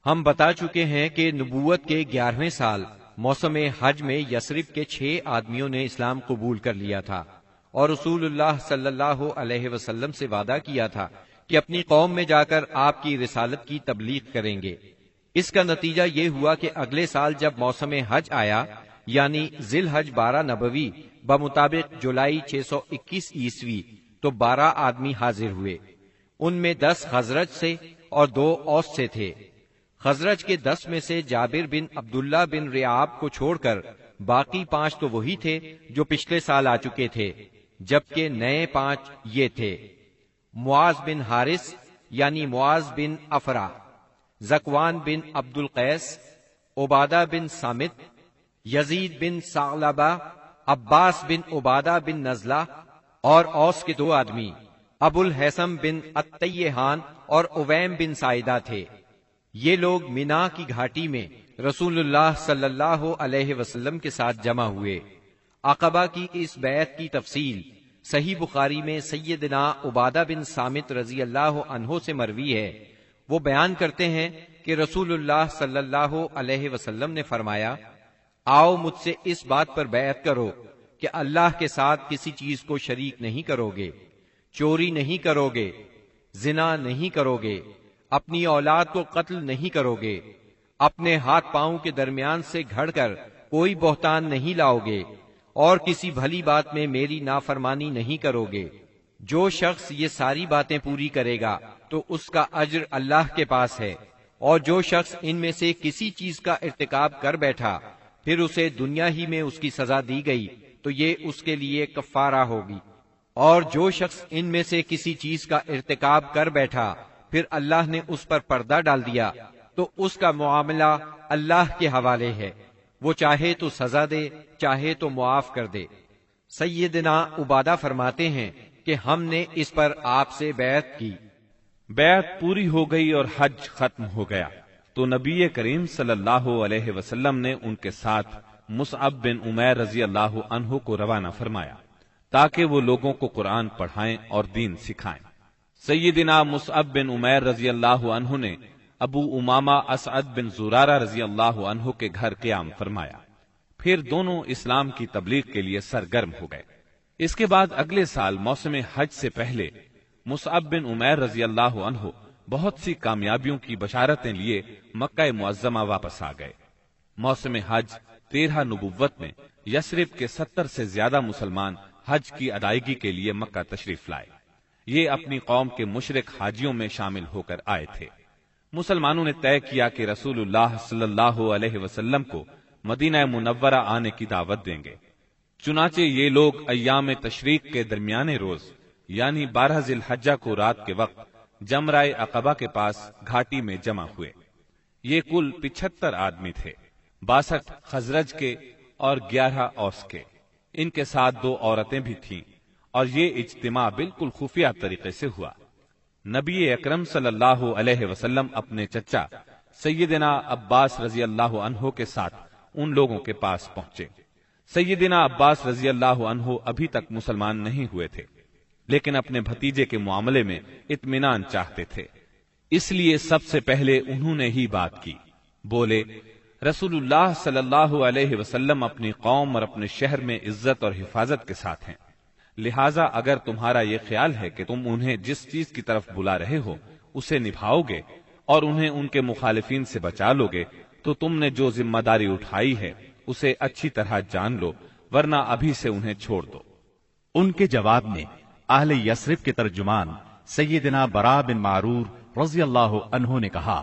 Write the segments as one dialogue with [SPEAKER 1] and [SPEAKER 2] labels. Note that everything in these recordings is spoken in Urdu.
[SPEAKER 1] ہم بتا چکے ہیں کہ نبوت کے 11ویں سال موسم حج میں یثرب کے 6 آدمیوں نے اسلام قبول کر لیا تھا اور رسول اللہ صلی اللہ علیہ وسلم سے وعدہ کیا تھا کہ اپنی قوم میں جا کر آپ کی رسالت کی تبلیغ کریں گے۔ اس کا نتیجہ یہ ہوا کہ اگلے سال جب موسم حج آیا یعنی ذی الحج 12 نبوی بمطابق جولائی 621 عیسوی تو 12 آدمی حاضر ہوئے۔ ان میں 10 خزرج سے اور 2 اوس سے تھے۔ خزرج کے 10 میں سے جابر بن عبداللہ بن ریعاب کو چھوڑ کر باقی 5 تو وہی تھے جو پچھلے سال آ چکے تھے، جبکہ نئے 5 یہ تھے: معاذ بن حارث یعنی معاذ بن افرا، زکوان بن عبد القیس، عبادہ بن صامت، یزید بن ثعلبہ، عباس بن عبادہ بن نزلہ، اور اوس کے 2 آدمی ابو الحیثم بن التیہان اور اویم بن سائدہ تھے۔ یہ لوگ مینا کی گھاٹی میں رسول اللہ صلی اللہ علیہ وسلم کے ساتھ جمع ہوئے۔ عقبہ کی اس بیعت کی تفصیل صحیح بخاری میں سیدنا عبادہ بن صامت رضی اللہ عنہ سے مروی ہے۔ وہ بیان کرتے ہیں کہ رسول اللہ صلی اللہ علیہ وسلم نے فرمایا، آؤ مجھ سے اس بات پر بیعت کرو کہ اللہ کے ساتھ کسی چیز کو شریک نہیں کرو گے، چوری نہیں کرو گے، زنا نہیں کرو گے، اپنی اولاد کو قتل نہیں کرو گے، اپنے ہاتھ پاؤں کے درمیان سے گھڑ کر کوئی بہتان نہیں لاؤ گے، اور کسی بھلی بات میں میری نافرمانی نہیں کرو گے۔ جو شخص یہ ساری باتیں پوری کرے گا تو اس کا اجر اللہ کے پاس ہے، اور جو شخص ان میں سے کسی چیز کا ارتکاب کر بیٹھا پھر اسے دنیا ہی میں اس کی سزا دی گئی تو یہ اس کے لیے کفارہ ہوگی، اور جو شخص ان میں سے کسی چیز کا ارتکاب کر بیٹھا پھر اللہ نے اس پر پردہ ڈال دیا تو اس کا معاملہ اللہ کے حوالے ہے، وہ چاہے تو سزا دے چاہے تو معاف کر دے۔ سیدنا عبادہ فرماتے ہیں کہ ہم نے اس پر آپ سے بیعت کی۔
[SPEAKER 2] بیعت پوری ہو گئی اور حج ختم ہو گیا تو نبی کریم صلی اللہ علیہ وسلم نے ان کے ساتھ مصعب بن عمیر رضی اللہ عنہ کو روانہ فرمایا تاکہ وہ لوگوں کو قرآن پڑھائیں اور دین سکھائیں۔ سیدنا مصعب بن عمیر رضی اللہ عنہ نے ابو امامہ اسعد بن زرارہ رضی اللہ عنہ کے گھر قیام فرمایا، پھر دونوں اسلام کی تبلیغ کے لیے سرگرم ہو گئے۔ اس کے بعد اگلے سال موسم حج سے پہلے مصعب بن عمیر رضی اللہ عنہ بہت سی کامیابیوں کی بشارتیں لیے مکہ معظمہ واپس آ گئے۔ موسم حج 13 نبوت میں یثرب کے 70 سے زیادہ مسلمان حج کی ادائیگی کے لیے مکہ تشریف لائے۔ یہ اپنی قوم کے مشرک حاجیوں میں شامل ہو کر آئے تھے۔ مسلمانوں نے طے کیا کہ رسول اللہ صلی اللہ علیہ وسلم کو مدینہ منورہ آنے کی دعوت دیں گے۔ چنانچہ یہ لوگ ایام تشریق کے درمیانے روز یعنی 12 ذی الحجہ کو رات کے وقت جمرہ عقبہ کے پاس گھاٹی میں جمع ہوئے۔ یہ کل 75 آدمی تھے، 62 خزرج کے اور 11 اوس کے۔ ان کے ساتھ 2 عورتیں بھی تھیں، اور یہ اجتماع بالکل خفیہ طریقے سے ہوا۔ نبی اکرم صلی اللہ علیہ وسلم اپنے چچا سیدنا عباس رضی اللہ عنہ کے ساتھ ان لوگوں کے پاس پہنچے۔ سیدنا عباس رضی اللہ عنہ ابھی تک مسلمان نہیں ہوئے تھے، لیکن اپنے بھتیجے کے معاملے میں اطمینان چاہتے تھے، اس لیے سب سے پہلے انہوں نے ہی بات کی۔ بولے، رسول اللہ صلی اللہ علیہ وسلم اپنی قوم اور اپنے شہر میں عزت اور حفاظت کے ساتھ ہیں، لہٰذا اگر تمہارا یہ خیال ہے کہ تم انہیں جس چیز کی طرف بلا رہے ہو اسے نبھاؤ گے اور انہیں ان کے مخالفین سے بچا لو گے تو تم نے جو ذمہ داری اٹھائی ہے اسے اچھی طرح جان لو، ورنہ ابھی سے انہیں چھوڑ دو۔
[SPEAKER 3] ان کے جواب میں اہل یثرب کے ترجمان سیدنا برا بن معرور رضی اللہ عنہ نے کہا،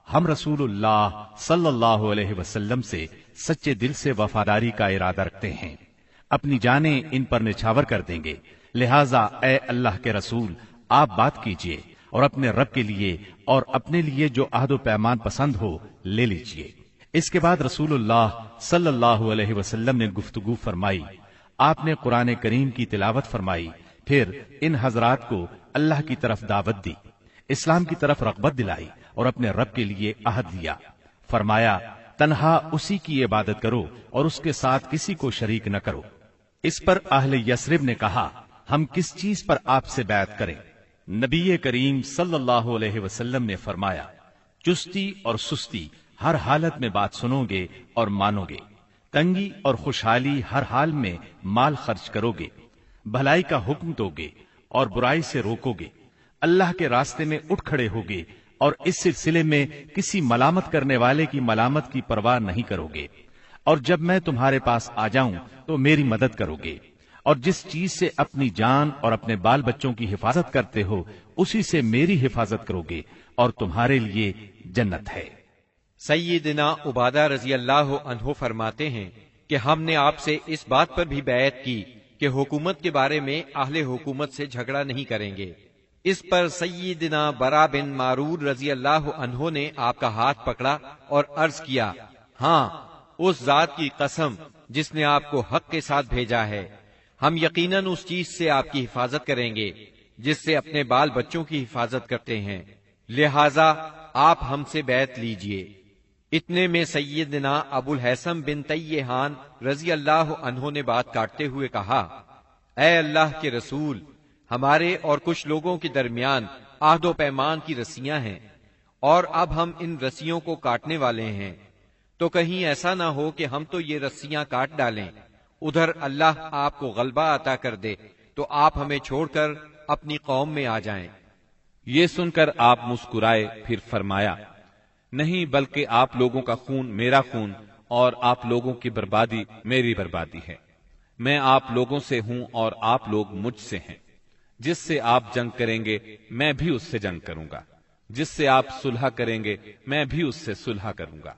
[SPEAKER 3] ہم رسول اللہ صلی اللہ علیہ وسلم سے سچے دل سے وفاداری کا ارادہ رکھتے ہیں، اپنی جانیں ان پر نچھاور کر دیں گے، لہٰذا اے اللہ کے رسول آپ بات کیجئے اور اپنے رب کے لیے اور اپنے لیے جو عہد و پیمان پسند ہو لے لیجئے۔ اس کے بعد رسول اللہ صلی اللہ علیہ وسلم نے گفتگو فرمائی، آپ نے قرآن کریم کی تلاوت فرمائی، پھر ان حضرات کو اللہ کی طرف دعوت دی، اسلام کی طرف رغبت دلائی اور اپنے رب کے لیے عہد لیا۔ فرمایا، تنہا اسی کی عبادت کرو اور اس کے ساتھ کسی کو شریک نہ کرو۔ اس پر اہل یثرب نے کہا، ہم کس چیز پر آپ سے بیعت کریں؟ نبی کریم صلی اللہ علیہ وسلم نے فرمایا، چستی اور سستی ہر حالت میں بات سنو گے اور مانو گے، تنگی اور خوشحالی ہر حال میں مال خرچ کرو گے، بھلائی کا حکم دو گے اور برائی سے روکو گے، اللہ کے راستے میں اٹھ کھڑے ہوگے اور اس سلسلے میں کسی ملامت کرنے والے کی ملامت کی پرواہ نہیں کرو گے، اور جب میں تمہارے پاس آ جاؤں تو میری مدد کرو گے، اور جس چیز سے اپنی جان اور اپنے بال بچوں کی حفاظت کرتے ہو اسی سے میری حفاظت کرو گے، اور تمہارے لیے جنت ہے۔
[SPEAKER 1] سیدنا عبادہ رضی اللہ عنہ فرماتے ہیں کہ ہم نے آپ سے اس بات پر بھی بیعت کی کہ حکومت کے بارے میں اہل حکومت سے جھگڑا نہیں کریں گے۔ اس پر سیدنا برا بن معرور رضی اللہ عنہ نے آپ کا ہاتھ پکڑا اور عرض کیا، ہاں اس ذات کی قسم جس نے آپ کو حق کے ساتھ بھیجا ہے، ہم یقیناً اس چیز سے آپ کی حفاظت کریں گے جس سے اپنے بال بچوں کی حفاظت کرتے ہیں، لہذا آپ ہم سے بیعت لیجئے۔ اتنے میں سیدنا ابو الحسن بن تیہان رضی اللہ عنہ نے بات کاٹتے ہوئے کہا، اے اللہ کے رسول، ہمارے اور کچھ لوگوں کے درمیان عہد و پیمان کی رسیاں ہیں، اور اب ہم ان رسیوں کو کاٹنے والے ہیں، تو کہیں ایسا نہ ہو کہ ہم تو یہ رسیاں کاٹ ڈالیں، ادھر اللہ آپ کو غلبہ عطا کر دے تو آپ ہمیں چھوڑ کر اپنی قوم میں آ جائیں۔
[SPEAKER 2] یہ سن کر آپ مسکرائے، پھر فرمایا، نہیں بلکہ آپ لوگوں کا خون میرا خون اور آپ لوگوں کی بربادی میری بربادی ہے۔ میں آپ لوگوں سے ہوں اور آپ لوگ مجھ سے ہیں۔ جس سے آپ جنگ کریں گے میں بھی اس سے جنگ کروں گا، جس سے آپ صلح کریں گے میں بھی اس سے صلح کروں گا۔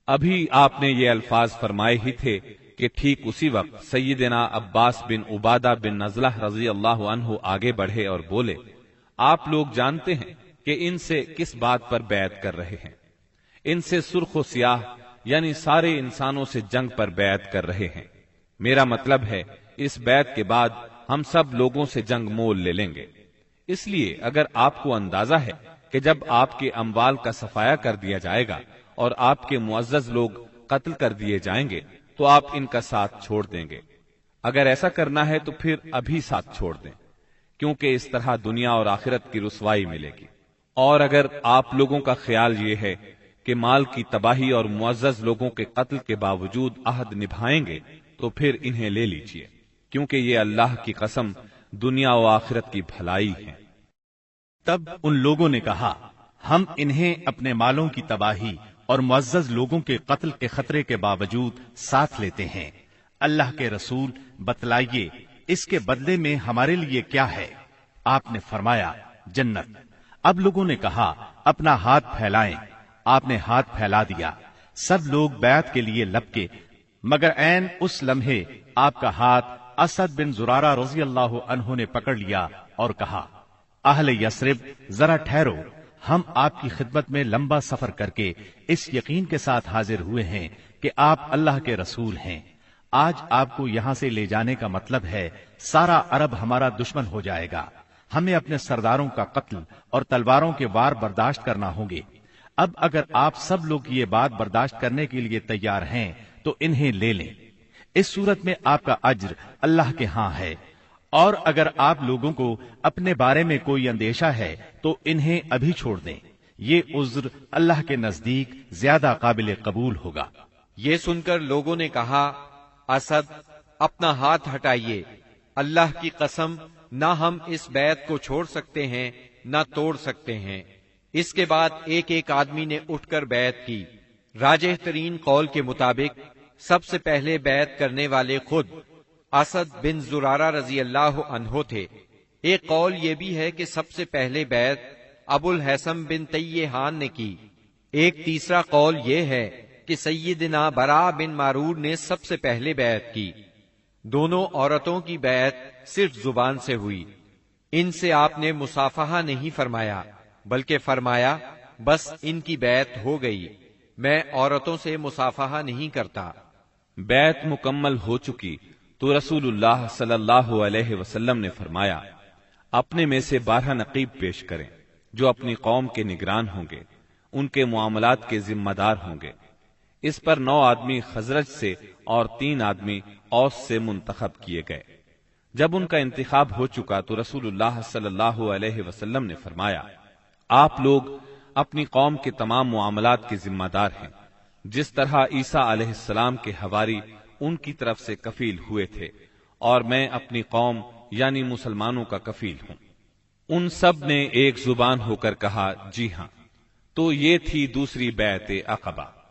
[SPEAKER 2] ابھی آپ نے یہ الفاظ فرمائے ہی تھے کہ ٹھیک اسی وقت سیدنا عباس بن عبادہ بن نزلہ رضی اللہ عنہ آگے بڑھے اور بولے، آپ لوگ جانتے ہیں کہ ان سے کس بات پر بیعت کر رہے ہیں؟ ان سے سرخ و سیاہ یعنی سارے انسانوں سے جنگ پر بیعت کر رہے ہیں۔ میرا مطلب ہے اس بیعت کے بعد ہم سب لوگوں سے جنگ مول لے لیں گے۔ اس لیے اگر آپ کو اندازہ ہے کہ جب آپ کے اموال کا صفایا کر دیا جائے گا اور آپ کے معزز لوگ قتل کر دیے جائیں گے تو آپ ان کا ساتھ چھوڑ دیں گے۔ اگر ایسا کرنا ہے تو پھر ابھی ساتھ چھوڑ دیں، کیونکہ اس طرح دنیا اور آخرت کی رسوائی ملے گی۔ اور اگر آپ لوگوں کا خیال یہ ہے کہ مال کی تباہی اور معزز لوگوں کے قتل کے باوجود عہد نبھائیں گے تو پھر انہیں لے لیجئے، کیونکہ یہ اللہ کی قسم دنیا و آخرت کی بھلائی ہے۔
[SPEAKER 3] تب ان لوگوں نے کہا، ہم انہیں اپنے مالوں کی تباہی اور معزز لوگوں کے قتل کے خطرے کے باوجود ساتھ لیتے ہیں۔ اللہ کے رسول بتلائیے اس کے بدلے میں ہمارے لیے کیا ہے؟ آپ نے فرمایا، جنت۔ اب لوگوں نے کہا، اپنا ہاتھ پھیلائیں۔ آپ نے ہاتھ پھیلا دیا، سب لوگ بیعت کے لیے لپکے، مگر عین اس لمحے آپ کا ہاتھ اسد بن زرارہ رضی اللہ عنہ نے پکڑ لیا اور کہا، اہل یثرب ذرا ٹھہرو، ہم آپ کی خدمت میں لمبا سفر کر کے اس یقین کے ساتھ حاضر ہوئے ہیں کہ آپ اللہ کے رسول ہیں۔ آج آپ کو یہاں سے لے جانے کا مطلب ہے سارا عرب ہمارا دشمن ہو جائے گا، ہمیں اپنے سرداروں کا قتل اور تلواروں کے وار برداشت کرنا ہوں گے۔ اب اگر آپ سب لوگ یہ بات برداشت کرنے کے لیے تیار ہیں تو انہیں لے لیں، اس صورت میں آپ کا اجر اللہ کے ہاں ہے، اور اگر آپ لوگوں کو اپنے بارے میں کوئی اندیشہ ہے تو انہیں ابھی چھوڑ دیں، یہ عذر اللہ کے نزدیک زیادہ قابل قبول ہوگا۔
[SPEAKER 1] یہ سن کر لوگوں نے کہا، اسد اپنا ہاتھ ہٹائیے، اللہ کی قسم نہ ہم اس بیعت کو چھوڑ سکتے ہیں نہ توڑ سکتے ہیں۔ اس کے بعد ایک ایک آدمی نے اٹھ کر بیعت کی۔ راجح ترین قول کے مطابق سب سے پہلے بیعت کرنے والے خود اسد بن زرارہ رضی اللہ عنہ تھے۔ ایک قول یہ بھی ہے کہ سب سے پہلے بیعت ابو الحسن بن تیہان نے کی۔ ایک تیسرا قول یہ ہے کہ سیدنا برا بن معرور نے سب سے پہلے بیعت کی۔ دونوں عورتوں کی بیعت صرف زبان سے ہوئی، ان سے آپ نے مصافحہ نہیں فرمایا، بلکہ فرمایا بس ان کی بیعت ہو گئی، میں عورتوں سے مصافحہ نہیں کرتا۔
[SPEAKER 2] بیعت مکمل ہو چکی تو رسول اللہ صلی اللہ علیہ وسلم نے فرمایا، اپنے میں سے 12 نقیب پیش کریں جو اپنی قوم کے نگران ہوں گے، ان کے معاملات کے ذمہ دار ہوں گے۔ اس پر 9 آدمی خزرج سے اور 3 آدمی اوس سے منتخب کیے گئے۔ جب ان کا انتخاب ہو چکا تو رسول اللہ صلی اللہ علیہ وسلم نے فرمایا، آپ لوگ اپنی قوم کے تمام معاملات کے ذمہ دار ہیں، جس طرح عیسیٰ علیہ السلام کے حواری ان کی طرف سے کفیل ہوئے تھے، اور میں اپنی قوم یعنی مسلمانوں کا کفیل ہوں۔ ان سب نے ایک زبان ہو کر کہا جی ہاں۔ تو یہ تھی دوسری بیعت عقبہ۔